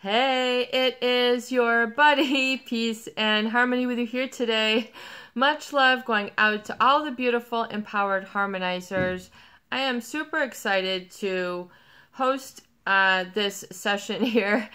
Hey, it is your buddy, Peace and Harmony with you here today. Much love going out to all the beautiful, empowered harmonizers. I am super excited to host this session here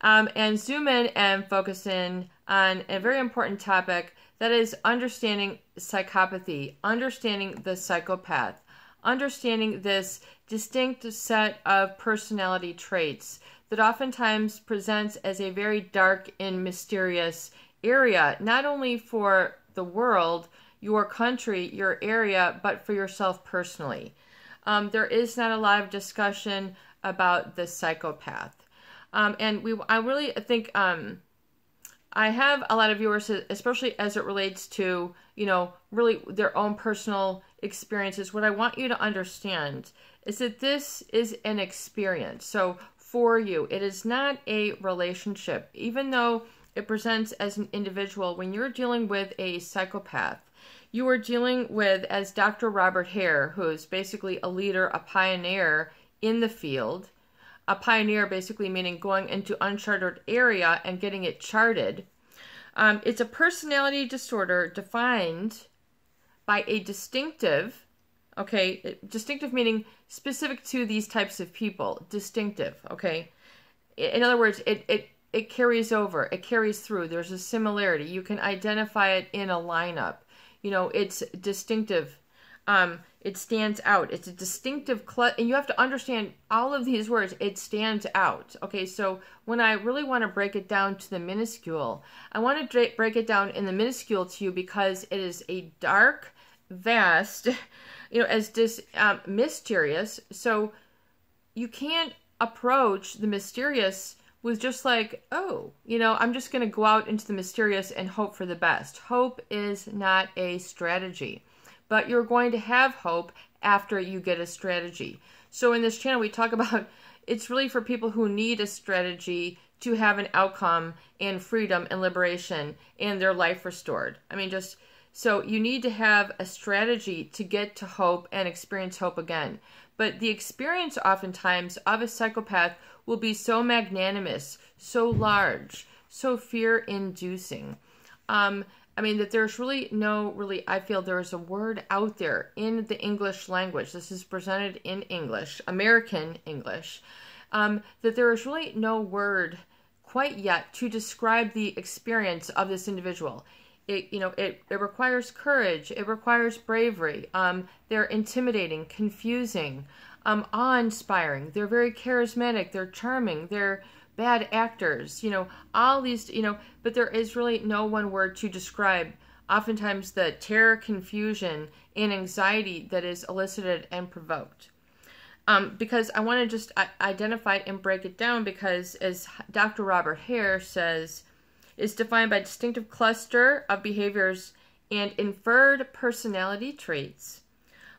and zoom in and focus in on a very important topic that is understanding psychopathy, understanding the psychopath, understanding this distinct set of personality traits that oftentimes presents as a very dark and mysterious area, not only for the world, your country, your area, but for yourself personally. There is not a lot of discussion about the psychopath. I really think I have a lot of viewers, especially as it relates to, really their own personal experiences. What I want you to understand is that this is an experience. So for you, it is not a relationship. Even though it presents as an individual, when you're dealing with a psychopath, you are dealing with, as Dr. Robert Hare, who's basically a leader, a pioneer in the field, a pioneer basically meaning going into uncharted area and getting it charted. It's a personality disorder defined by a distinctive, distinctive meaning specific to these types of people, distinctive, okay? In other words, it carries over, it carries through, there's a similarity. You can identify it in a lineup. It's distinctive. It stands out. It's a distinctive, and you have to understand all of these words. It stands out. Okay, so when I really want to break it down to the minuscule, I want to break it down in the minuscule to you because it is a dark, vast, mysterious. So you can't approach the mysterious with just like, I'm just going to go out into the mysterious and hope for the best. Hope is not a strategy. But you're going to have hope after you get a strategy. So in this channel, we talk about it's really for people who need a strategy to have an outcome and freedom and liberation and their life restored. So you need to have a strategy to get to hope and experience hope again. But the experience oftentimes of a psychopath will be so magnanimous, so large, so fear-inducing. That there's I feel there is a word out there in the English language. This is presented in English, American English, that there is really no word quite yet to describe the experience of this individual. It requires courage. It requires bravery. They're intimidating, confusing, awe-inspiring. They're very charismatic. They're charming. They're bad actors, all these, but there is really no one word to describe oftentimes the terror, confusion, and anxiety that is elicited and provoked. Because I want to just identify it and break it down because, as Dr. Robert Hare says, it's defined by a distinctive cluster of behaviors and inferred personality traits,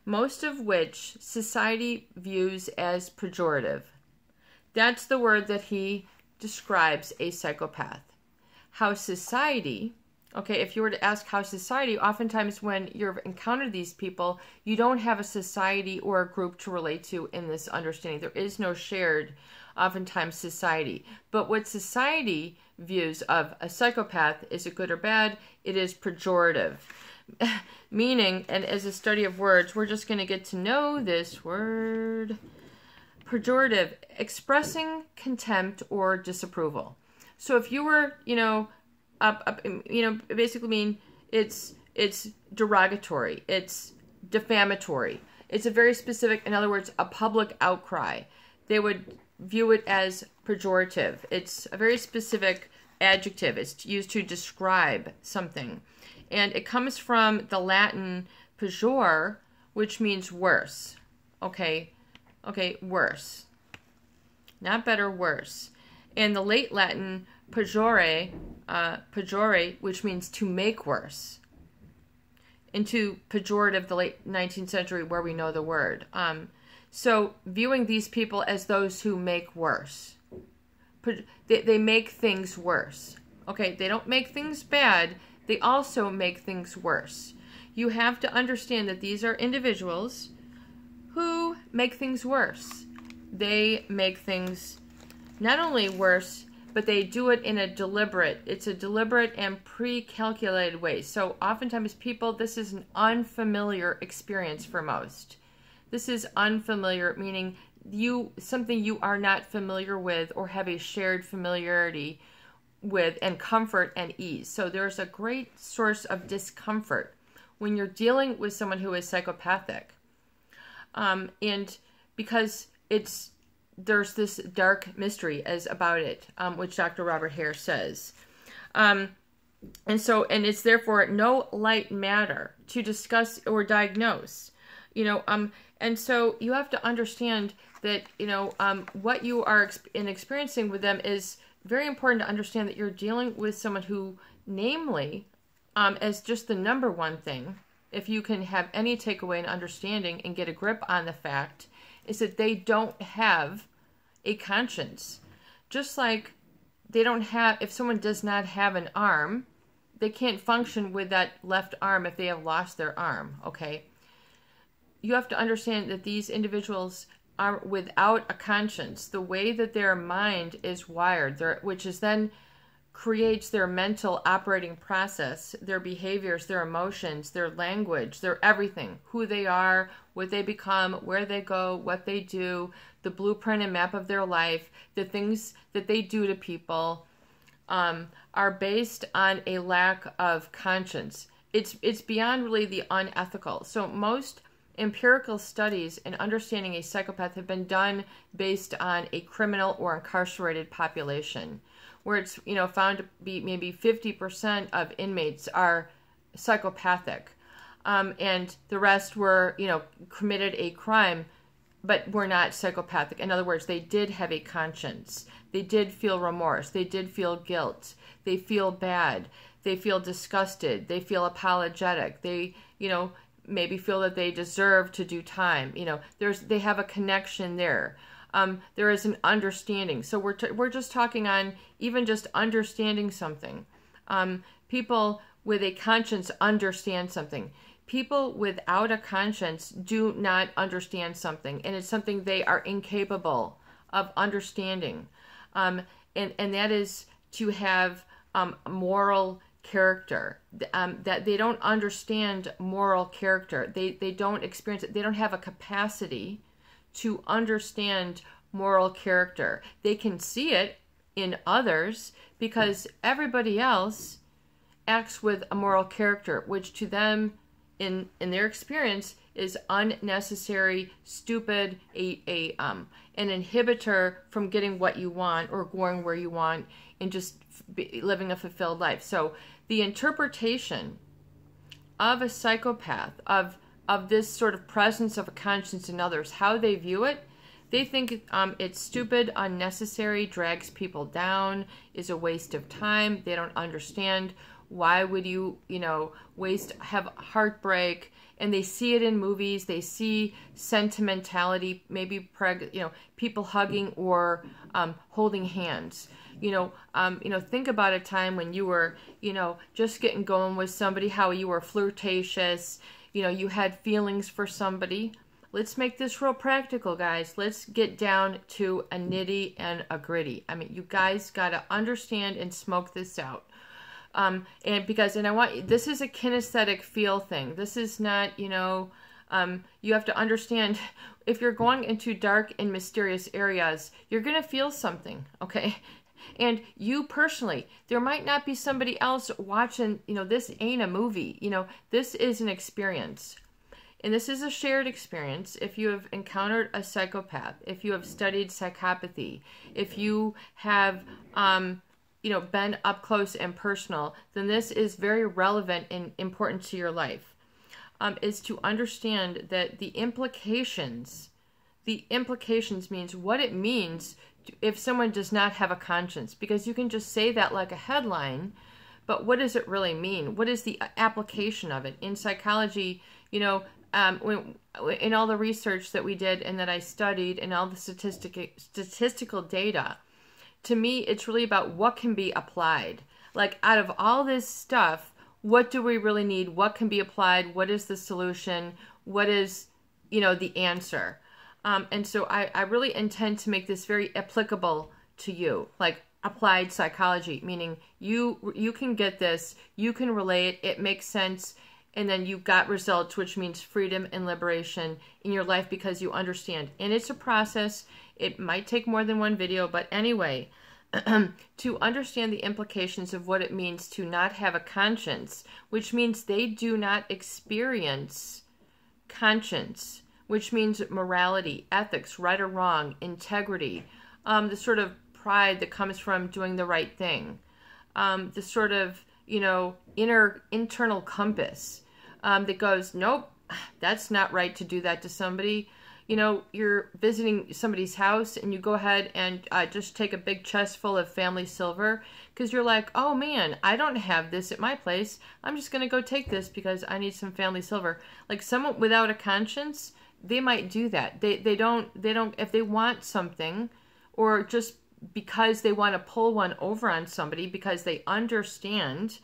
most of which society views as pejorative. That's the word that he describes a psychopath. How society, if you were to ask how society, oftentimes when you've encountered these people, you don't have a society or a group to relate to in this understanding. There is no shared, oftentimes, society. But what society views of a psychopath, is it good or bad? It is pejorative. Meaning, and as a study of words, we're just going to get to know this word. Pejorative, expressing contempt or disapproval. So if you were, basically mean it's derogatory, it's defamatory. It's a very specific, in other words, a public outcry. They would view it as pejorative. It's a very specific adjective. It's used to describe something. And it comes from the Latin pejor, which means worse. Worse. Not better, worse. And the late Latin pejore, which means to make worse. Into pejorative, the late 19th century, where we know the word. So viewing these people as those who make worse. They make things worse. They don't make things bad. They also make things worse. You have to understand that these are individuals who make things worse. They make things not only worse, but they do it in it's a deliberate and pre-calculated way. So oftentimes people, this is an unfamiliar experience for most. This is unfamiliar, meaning something you are not familiar with or have a shared familiarity with, and comfort and ease. So there's a great source of discomfort when you're dealing with someone who is psychopathic. And because there's this dark mystery about it, which Dr. Robert Hare says. And it's therefore no light matter to discuss or diagnose, and so you have to understand that, what you are experiencing with them is very important to understand, that you're dealing with someone who, namely, as just the number one thing, if you can have any takeaway and understanding and get a grip on the fact, is that they don't have a conscience. Just like if someone does not have an arm, they can't function with that left arm if they have lost their arm, okay? You have to understand that these individuals are without a conscience. The way that their mind is wired, which is then creates their mental operating process, their behaviors, their emotions, their language, their everything, who they are, what they become, where they go, what they do, the blueprint and map of their life, the things that they do to people, are based on a lack of conscience. It's beyond really the unethical. So most empirical studies in understanding a psychopath have been done based on a criminal or incarcerated population, where it's found to be maybe 50% of inmates are psychopathic, and the rest were committed a crime but were not psychopathic. In other words, they did have a conscience, they did feel remorse, they did feel guilt, they feel bad, they feel disgusted, they feel apologetic, they maybe feel that they deserve to do time. They have a connection there. There is an understanding. So we're just talking on even just understanding something. People with a conscience understand something. People without a conscience do not understand something, and it's something they are incapable of understanding. And that is to have moral character. That they don't understand moral character. They don't experience it. They don't have a capacity to understand moral character. They can see it in others because everybody else acts with a moral character, which to them, in their experience, is unnecessary, stupid, an inhibitor from getting what you want or going where you want and just living a fulfilled life. So the interpretation of a psychopath, of this sort of presence of a conscience in others, how they view it, they think it's stupid, unnecessary, drags people down, is a waste of time. They don't understand why would you, have heartbreak. And they see it in movies. They see sentimentality, maybe people hugging or holding hands. Think about a time when you were, just getting going with somebody, how you were flirtatious, you had feelings for somebody. Let's make this real practical, guys. Let's get down to a nitty and a gritty. I mean, you guys got to understand and smoke this out. This is a kinesthetic feel thing. This is not, you have to understand, if you're going into dark and mysterious areas, you're going to feel something, okay? And you personally, there might not be somebody else watching, this ain't a movie, this is an experience. And this is a shared experience. If you have encountered a psychopath, if you have studied psychopathy, if you have, been up close and personal, then this is very relevant and important to your life, is to understand that the implications means what it means if someone does not have a conscience, because you can just say that like a headline, but what does it really mean? What is the application of it? In psychology, in all the research that we did and that I studied and all the statistical data, to me, it's really about what can be applied. Like, out of all this stuff, what do we really need? What can be applied? What is the solution? What is, the answer? And so I really intend to make this very applicable to you. Like, applied psychology, meaning you can get this, you can relate, it makes sense, and then you got results, which means freedom and liberation in your life because you understand. And it's a process. It might take more than one video, but anyway, to understand the implications of what it means to not have a conscience, which means they do not experience conscience, which means morality, ethics, right or wrong, integrity, the sort of pride that comes from doing the right thing, the sort of, internal compass that goes, nope, that's not right to do that to somebody. You're visiting somebody's house and you go ahead and just take a big chest full of family silver because you're like, oh man, I don't have this at my place. I'm just going to go take this because I need some family silver. Like someone without a conscience, they might do that. They don't, if they want something, or just because they want to pull one over on somebody because they understand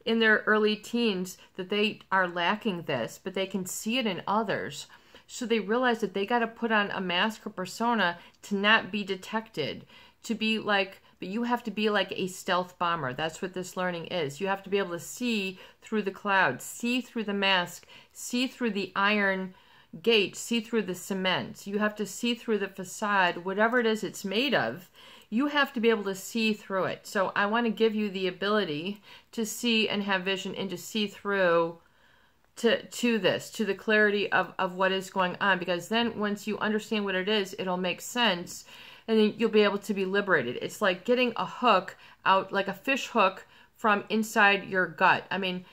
in their early teens that they are lacking this, but they can see it in others. So they realize that they got to put on a mask or persona to not be detected, to be like, but you have to be like a stealth bomber. That's what this learning is. You have to be able to see through the clouds, see through the mask, see through the iron gate, see through the cement. You have to see through the facade, whatever it is it's made of. You have to be able to see through it. So I want to give you the ability to see and have vision and to see through to this, to the clarity of what is going on. Because then once you understand what it is, it'll make sense and then you'll be able to be liberated. It's like getting a hook out, like a fish hook from inside your gut. I mean,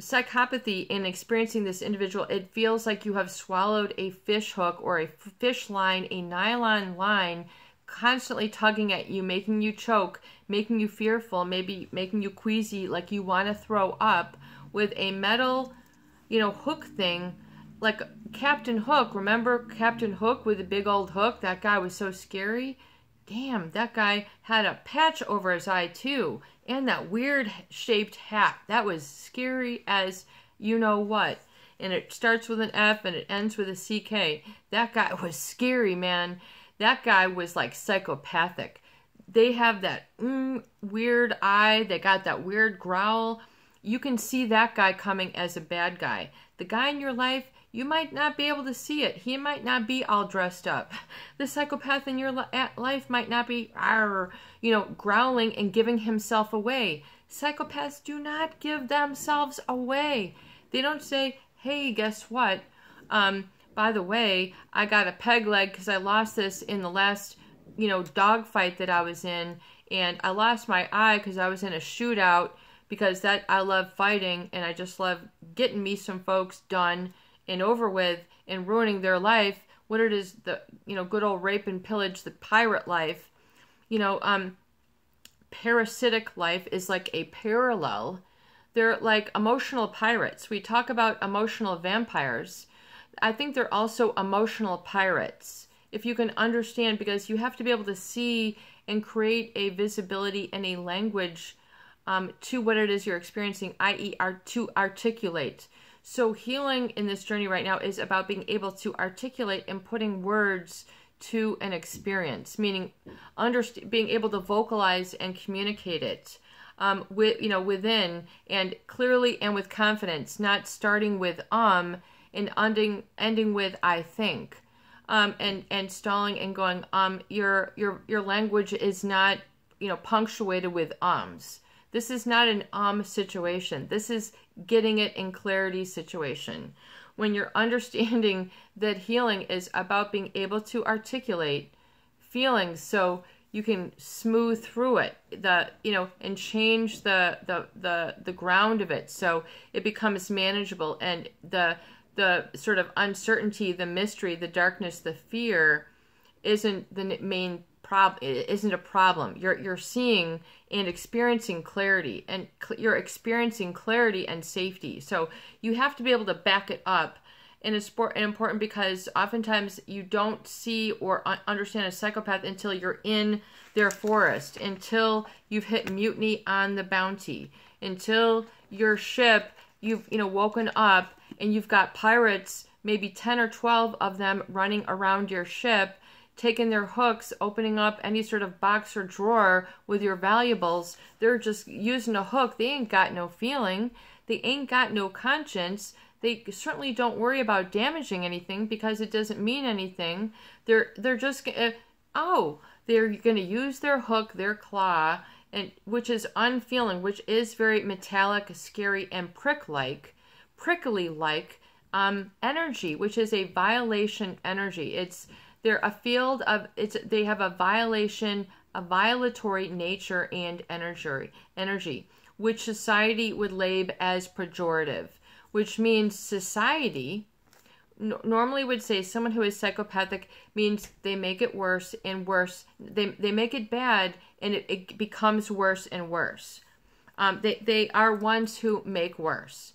psychopathy, in experiencing this individual, it feels like you have swallowed a fish hook or a fish line, a nylon line, constantly tugging at you, making you choke, making you fearful, maybe making you queasy, like you want to throw up, with a metal, hook thing, like Captain Hook. Remember Captain Hook with the big old hook? That guy was so scary. Damn, that guy had a patch over his eye too, and that weird shaped hat. That was scary as you know what. And it starts with an F and it ends with a CK. That guy was scary, man. That guy was like psychopathic. They have that weird eye. They got that weird growl. You can see that guy coming as a bad guy. The guy in your life, you might not be able to see it. He might not be all dressed up. The psychopath in your life might not be, growling and giving himself away. Psychopaths do not give themselves away. They don't say, hey, guess what? By the way, I got a peg leg because I lost this in the last, dog fight that I was in. And I lost my eye because I was in a shootout, because I love fighting and I just love getting me some folks done and over with and ruining their life. What it is, the, good old rape and pillage, the pirate life. Parasitic life is like a parallel. They're like emotional pirates. We talk about emotional vampires. I think they're also emotional pirates. If you can understand, because you have to be able to see and create a visibility and a language to what it is you're experiencing, i.e. to articulate. So healing in this journey right now is about being able to articulate and putting words to an experience, meaning being able to vocalize and communicate it within, and clearly and with confidence, not starting with and ending with I think, and stalling and going your language is not punctuated with ums. This is not an situation. This is getting it in clarity situation. When you're understanding that healing is about being able to articulate feelings so you can smooth through it, and change the ground of it so it becomes manageable, and the sort of uncertainty, the mystery, the darkness, the fear isn't the main problem. It isn't a problem. You're seeing and experiencing clarity, and you're experiencing clarity and safety. So you have to be able to back it up. And it's important because oftentimes you don't see or understand a psychopath until you're in their forest, until you've hit mutiny on the Bounty, until your ship, you've woken up and you've got pirates, maybe 10 or 12 of them running around your ship, taking their hooks, opening up any sort of box or drawer with your valuables. They're just using a hook. They ain't got no feeling. They ain't got no conscience. They certainly don't worry about damaging anything because it doesn't mean anything. They're just they're going to use their hook, their claw, and which is unfeeling, which is very metallic, scary, and prickly-like energy, which is a violation energy. They have a violatory nature and energy, which society would label as pejorative, which means society normally would say someone who is psychopathic means they make it worse and worse. They make it bad and it becomes worse and worse. They are ones who make worse.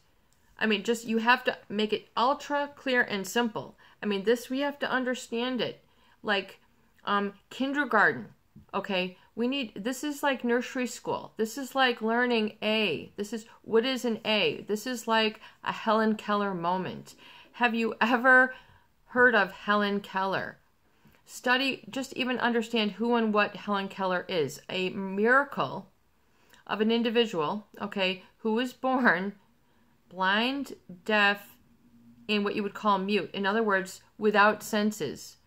I mean, just you have to make it ultra clear and simple. I mean, we have to understand it. Like kindergarten, okay? This is like nursery school. This is like learning A. What is an A? This is like a Helen Keller moment. Have you ever heard of Helen Keller? Just even understand who and what Helen Keller is. A miracle of an individual, okay, who was born blind, deaf, and what you would call mute. In other words, without senses,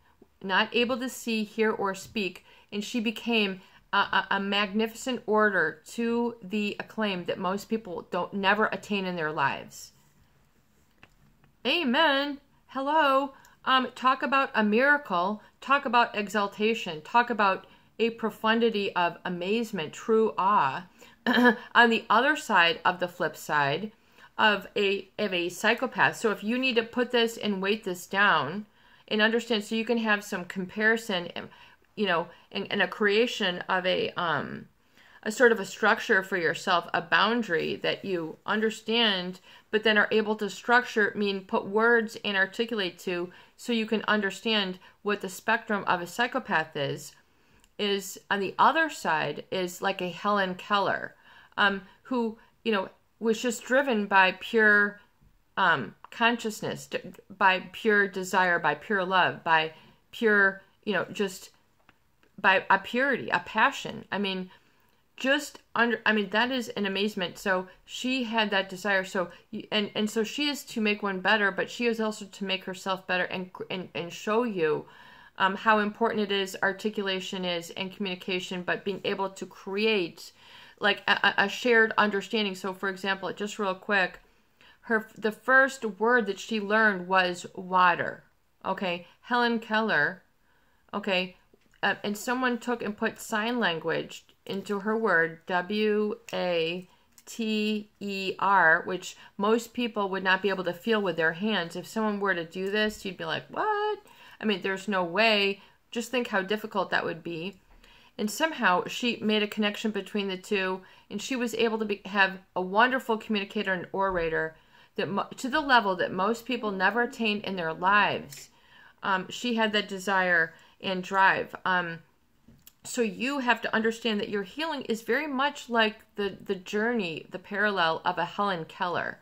not able to see, hear, or speak. And she became a magnificent order to the acclaim that most people never attain in their lives. Amen. Hello. Talk about a miracle. Talk about exaltation. Talk about a profundity of amazement, true awe. On the other side of the flip side of a psychopath. So if you need to put this and weight this down and understand, so you can have some comparison, and a creation of a sort of a structure for yourself, a boundary that you understand, but then are able to put words and articulate to, so you can understand what the spectrum of a psychopath is on the other side is like a Helen Keller, who, was just driven by pure consciousness, by pure desire, by pure love, by pure, just by a purity, a passion. I mean, that is an amazement. So she had that desire. So, and so she is to make one better, but she is also to make herself better and show you how important it is, articulation is, and communication, but being able to create like a shared understanding. So for example, just real quick, the first word that she learned was water. Okay. Helen Keller. Okay. And someone took and put sign language into her word, WATER, which most people would not be able to feel with their hands. If someone were to do this, you'd be like, what? I mean, there's no way. Just think how difficult that would be. And somehow she made a connection between the two, and she was able to have a wonderful communicator and orator to the level that most people never attained in their lives. She had that desire and drive. So you have to understand that your healing is very much like the journey, the parallel of a Helen Keller,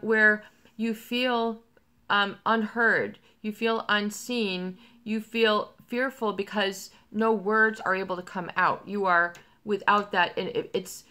where you feel unheard, you feel unseen, you feel fearful because no words are able to come out. You are without that, and it's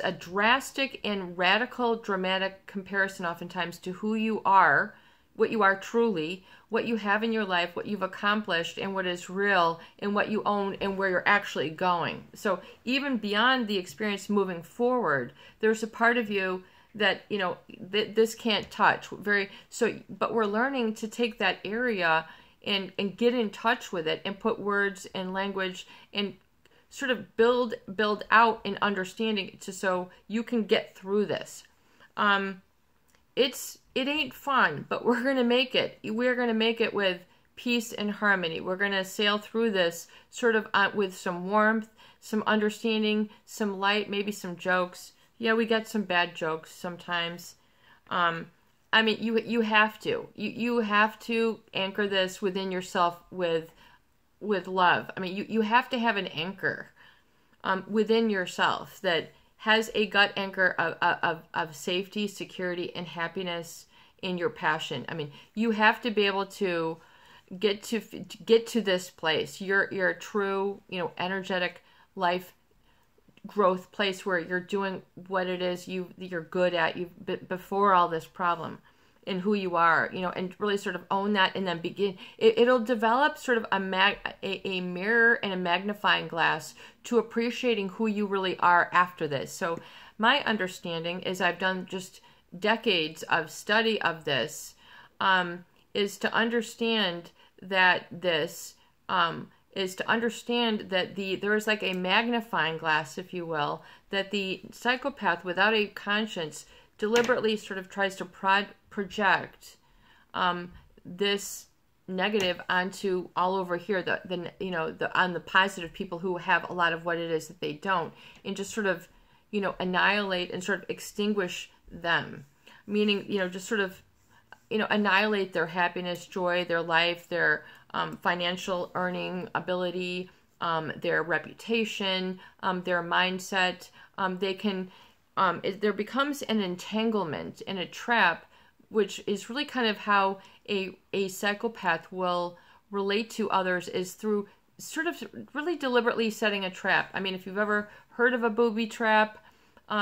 a drastic and radical, dramatic comparison oftentimes to who you are, what you are truly, what you have in your life, what you've accomplished, and what is real, and what you own, and where you're actually going. So even beyond the experience moving forward, there's a part of you that, this can't touch. But we're learning to take that area and get in touch with it and put words and language and sort of build out an understanding so you can get through this. It ain't fun, but we're going to make it. We're going to make it with peace and harmony. We're going to sail through this sort of with some warmth, some understanding, some light, maybe some jokes. Yeah, we get some bad jokes sometimes. I mean, you have to. You have to anchor this within yourself with love. I mean, you have to have an anchor within yourself that has a gut anchor of safety, security, and happiness in your passion. I mean, you have to be able to get to this place, your true, energetic life growth place where you're doing what it is you're good at, before all this problem, and who you are, and really sort of own that, and then begin. It'll develop sort of a mirror and a magnifying glass to appreciating who you really are after this. So my understanding is, I've done just decades of study of this, is to understand that there is like a magnifying glass, if you will, that the psychopath without a conscience deliberately sort of tries to project this negative onto all over here, on the positive people who have a lot of what it is that they don't, and just sort of, annihilate and sort of extinguish them, meaning, just sort of, annihilate their happiness, joy, their life, their financial earning ability, their reputation, their mindset. There becomes an entanglement and a trap, which is really kind of how a psychopath will relate to others, is through sort of really deliberately setting a trap. I mean, if you've ever heard of a booby trap,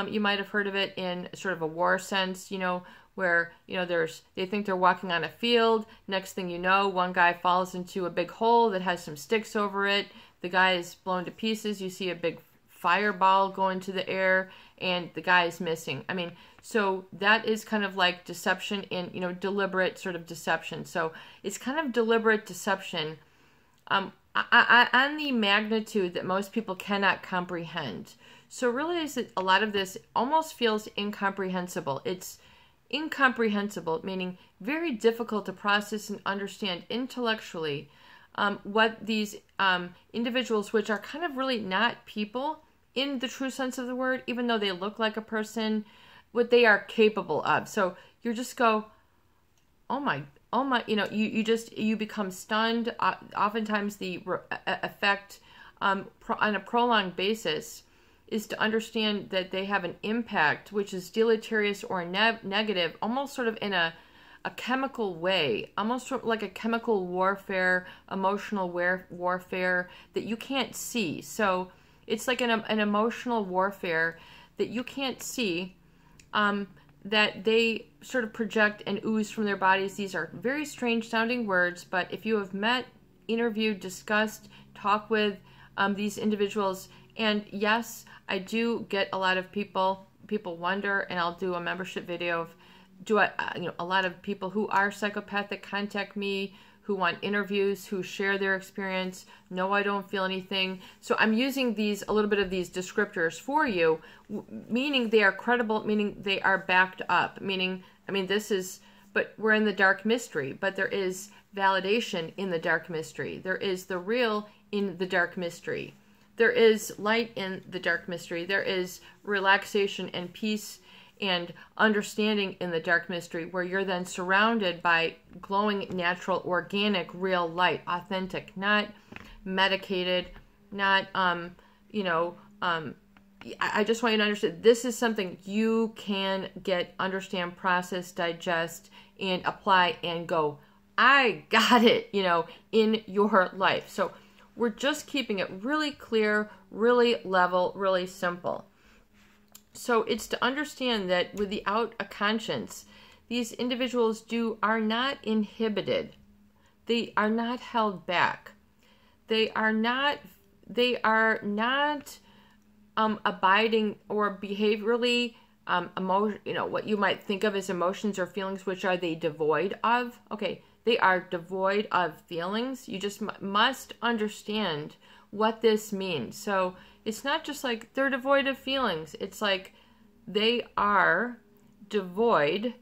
you might have heard of it in sort of a war sense, where, they think they're walking on a field. Next thing you know, one guy falls into a big hole that has some sticks over it. The guy is blown to pieces. You see a big fireball go into the air, and the guy is missing. I mean, so that is kind of like deception and, deliberate sort of deception. So it's kind of deliberate deception on the magnitude that most people cannot comprehend. So really, is that a lot of this almost feels incomprehensible. It's incomprehensible, meaning very difficult to process and understand intellectually, what these individuals, which are kind of really not people in the true sense of the word, even though they look like a person, what they are capable of. So you just go, oh my, you become stunned. Oftentimes the effect on a prolonged basis is to understand that they have an impact which is deleterious or negative, almost sort of in a chemical way, almost sort of like a chemical warfare, emotional warfare that you can't see. So it's like an emotional warfare that you can't see, that they sort of project and ooze from their bodies. These are very strange sounding words, but if you have met, interviewed, discussed, talked with these individuals, and yes, I do get a lot of people wonder, and I'll do a membership video of, a lot of people who are psychopathic contact me, who want interviews, who share their experience. No, I don't feel anything. So I'm using a little bit of these descriptors for you, meaning they are credible, meaning they are backed up, meaning, but we're in the dark mystery, but there is validation in the dark mystery. There is the real in the dark mystery. There is light in the dark mystery. There is relaxation and peace and understanding in the dark mystery, where you're then surrounded by glowing, natural, organic, real light, authentic, not medicated, not, I just want you to understand, this is something you can understand, process, digest, and apply and go, I got it, in your life. So we're just keeping it really clear, really level, really simple. So it's to understand that without a conscience, these individuals are not inhibited. They are not held back. They are not abiding or behaviorally, what you might think of as emotions or feelings, which are they devoid of? Okay, they are devoid of feelings. You just must understand what this means. So it's not just like they're devoid of feelings. It's like they are devoid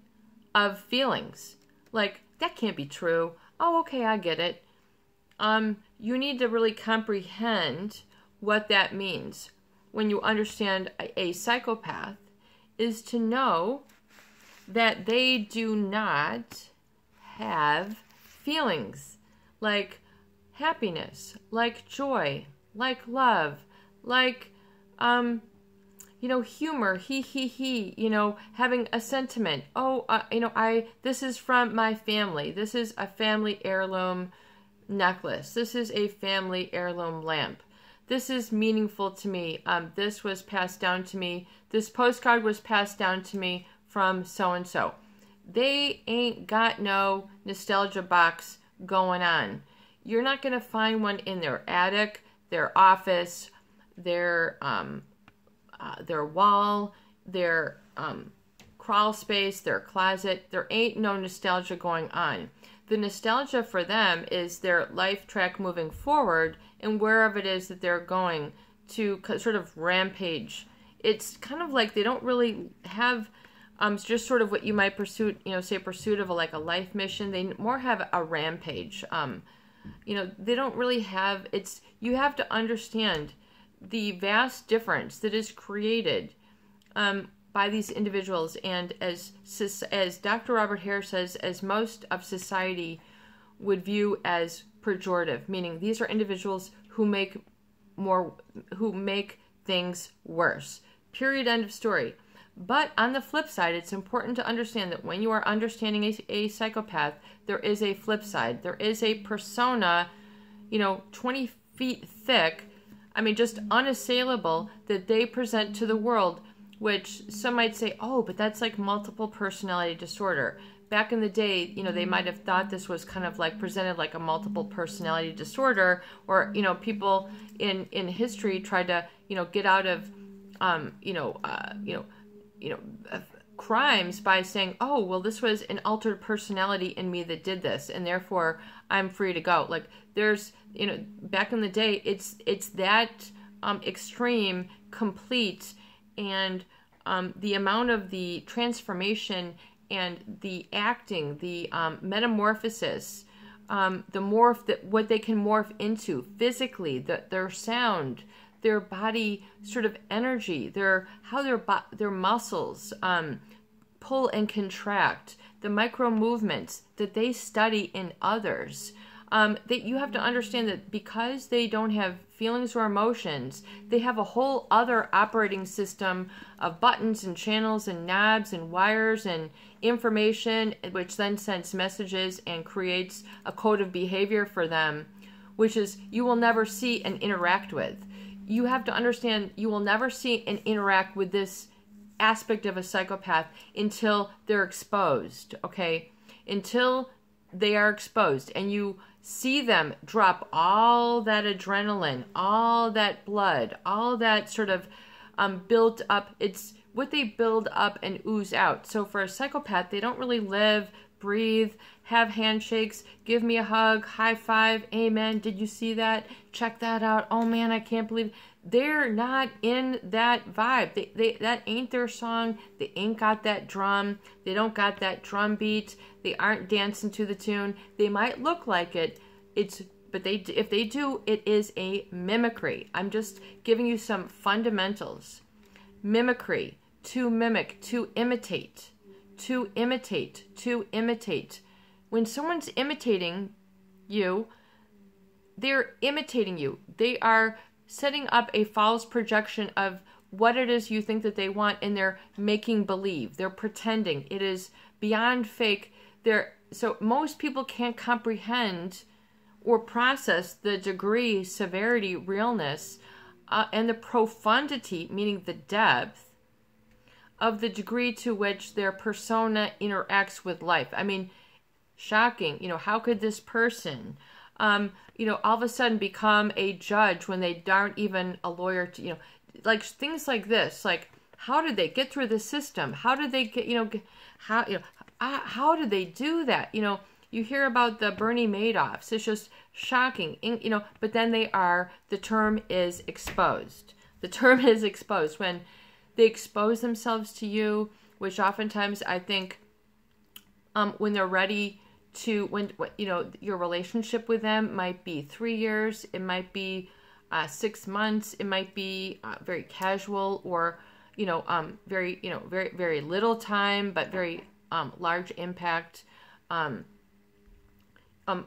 of feelings. Like, that can't be true. Oh, okay, I get it. You need to really comprehend what that means when you understand a psychopath, is to know that they do not have feelings like happiness, like joy, like love, like, humor, he, having a sentiment. Oh, this is from my family. This is a family heirloom. necklace. This is a family heirloom lamp. This is meaningful to me. This was passed down to me. This postcard was passed down to me from so-and-so. They ain't got no nostalgia box going on. You're not going to find one in their attic, their office, their wall, their crawl space, their closet. There ain't no nostalgia going on. The nostalgia for them is their life track moving forward and wherever it is that they're going to sort of rampage. It's kind of like they don't really have just sort of what you might pursue, say pursuit of a life mission. They more have a rampage. They don't really have, you have to understand the vast difference that is created by these individuals, and as Dr. Robert Hare says, as most of society would view as pejorative, meaning these are individuals who make things worse. Period. End of story. But on the flip side, it's important to understand that when you are understanding a psychopath, there is a flip side. There is a persona, 20 feet thick, just unassailable, that they present to the world, which some might say, oh, but that's like multiple personality disorder. Back in the day, they might have thought this was kind of like presented like a multiple personality disorder, or, people in history tried to, get out of, crimes by saying, oh, well, this was an altered personality in me that did this, and therefore I'm free to go. Like there's, back in the day, it's that extreme, complete, and the amount of the transformation and the acting, the metamorphosis, what they can morph into physically, their sound, their body sort of energy, how their muscles pull and contract, the micro movements that they study in others. That you have to understand that because they don't have feelings or emotions, they have a whole other operating system of buttons and channels and knobs and wires and information, which then sends messages and creates a code of behavior for them, which is you will never see and interact with. You have to understand you will never see and interact with this aspect of a psychopath until they're exposed, okay? Until they are exposed and you see them drop all that adrenaline, all that blood, all that sort of built up. It's what they build up and ooze out. So for a psychopath, they don't really live, breathe, have handshakes, give me a hug, high five, amen, did you see that? Check that out. Oh man, I can't believe. They're not in that vibe. They that ain't their song. They ain't got that drum. They don't got that drum beat. They aren't dancing to the tune. They might look like it. But if they do, it is a mimicry. I'm just giving you some fundamentals. Mimicry, to mimic, to imitate, to imitate, to imitate. When someone's imitating you, they're imitating you. They are setting up a false projection of what it is you think that they want, and they're making believe. They're pretending. It is beyond fake. So most people can't comprehend or process the degree, severity, realness, and the profundity, meaning the depth, of the degree to which their persona interacts with life. Shocking. How could this person all of a sudden become a judge when they aren't even a lawyer to, like things like this. Like, how did they get through the system? How did they get, how did they do that? You hear about the Bernie Madoffs. It's just shocking, but then the term is exposed. The term is exposed when they expose themselves to you, which oftentimes I think when they're ready to, your relationship with them might be 3 years, it might be 6 months, it might be very casual, or very very little time, but very large impact.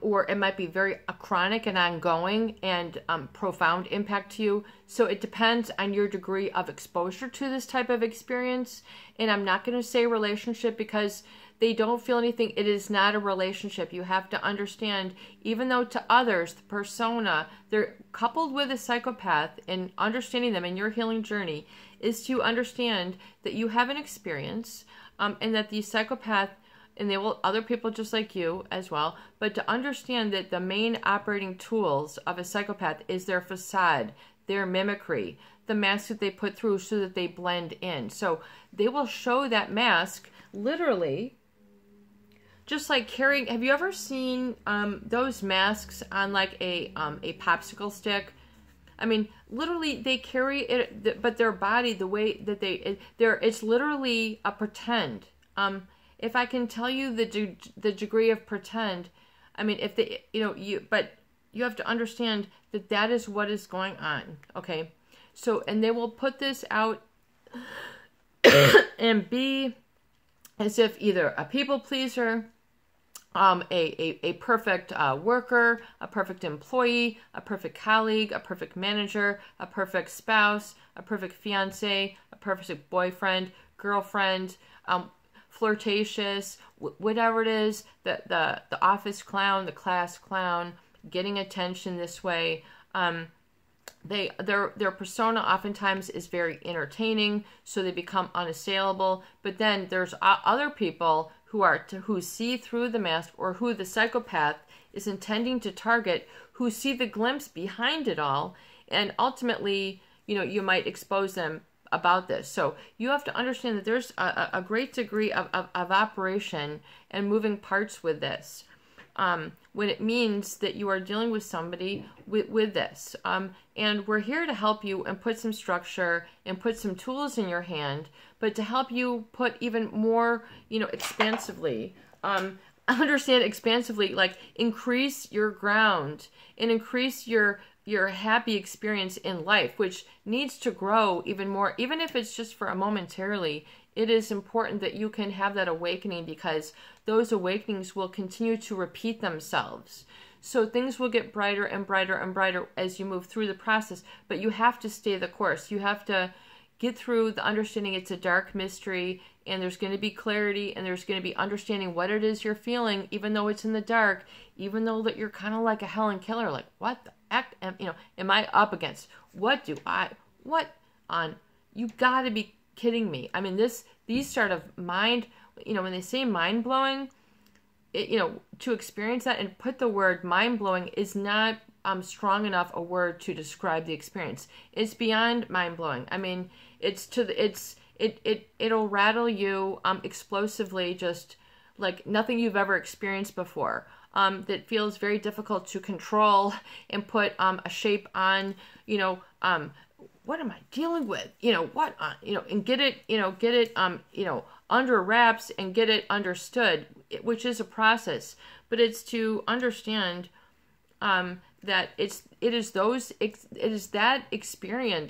or it might be very chronic and ongoing and profound impact to you. So it depends on your degree of exposure to this type of experience. And I'm not going to say relationship because they don't feel anything. It is not a relationship. You have to understand, even though to others, the persona, they're coupled with a psychopath, and understanding them in your healing journey is to understand that you have an experience, and that the psychopath, and they will, other people just like you as well, but to understand that the main operating tools of a psychopath is their facade, their mimicry, the mask that they put through so that they blend in. So they will show that mask literally, just like carrying, have you ever seen those masks on like a popsicle stick? I mean, literally they carry it, but their body, the way that it's literally a pretend. If I can tell you the degree of pretend, I mean, if they, but you have to understand that that is what is going on, okay? So, and they will put this out and be as if either a people pleaser, a perfect worker, a perfect employee, a perfect colleague, a perfect manager, a perfect spouse, a perfect fiance, a perfect boyfriend, girlfriend, flirtatious, whatever it is, the office clown, the class clown, getting attention this way. Their persona oftentimes is very entertaining, so they become unassailable. But then there's other people who see through the mask, or who the psychopath is intending to target, who see the glimpse behind it all, and ultimately, you might expose them about this. So you have to understand that there's a great degree of operation and moving parts with this. When it means that you are dealing with somebody with this. And we're here to help you and put some structure and put some tools in your hand, but to help you put even more, expansively, understand expansively, like increase your ground and increase your happy experience in life, which needs to grow even more, even if it's just for a momentarily. It is important that you can have that awakening, because those awakenings will continue to repeat themselves. So things will get brighter and brighter and brighter as you move through the process, but you have to stay the course. You have to get through the understanding it's a dark mystery, and there's going to be clarity, and there's going to be understanding what it is you're feeling, even though it's in the dark, even though that you're kind of like a Helen Keller, like, what the heck am I up against? You gotta be kidding me. I mean, these sort of mind, when they say mind-blowing, to experience that and put the word mind-blowing is not strong enough a word to describe the experience. It's beyond mind-blowing. I mean, it'll rattle you explosively, just like nothing you've ever experienced before. That feels very difficult to control and put a shape on, what am I dealing with? And get it, under wraps and get it understood, which is a process. But it's to understand that it is that experience